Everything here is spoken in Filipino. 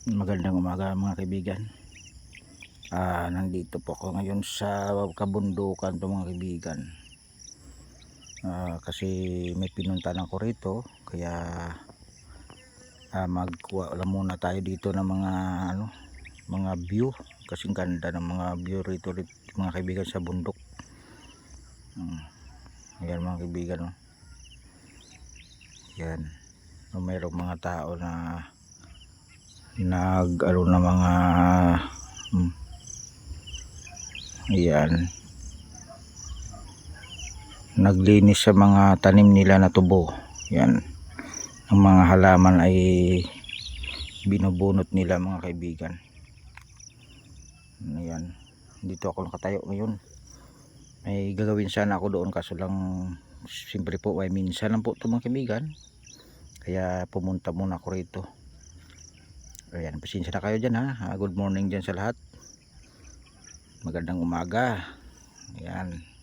Magandang umaga mga kaibigan. Nandito po ako ngayon sa kabundukan to mga kaibigan. Kasi may pinuntahan ko rito, kaya magkuha lang muna tayo dito ng mga view, kasi ganda ng mga view rito mga kaibigan sa bundok. Ayan mga kaibigan, oh. Yan, mayroong mga tao na na mga ayan, naglinis sa mga tanim nila na tubo. Yan, ang mga halaman ay binubunot nila mga kaibigan. Ayan, dito ako nakatayo ngayon. May gagawin sana ako doon, kaso lang siyempre po ay minsan lang po ito mga kaibigan, kaya pumunta muna ako rito. Ayan, pasensya na kayo dyan ha. Good morning dyan sa lahat, magandang umaga. Ayan.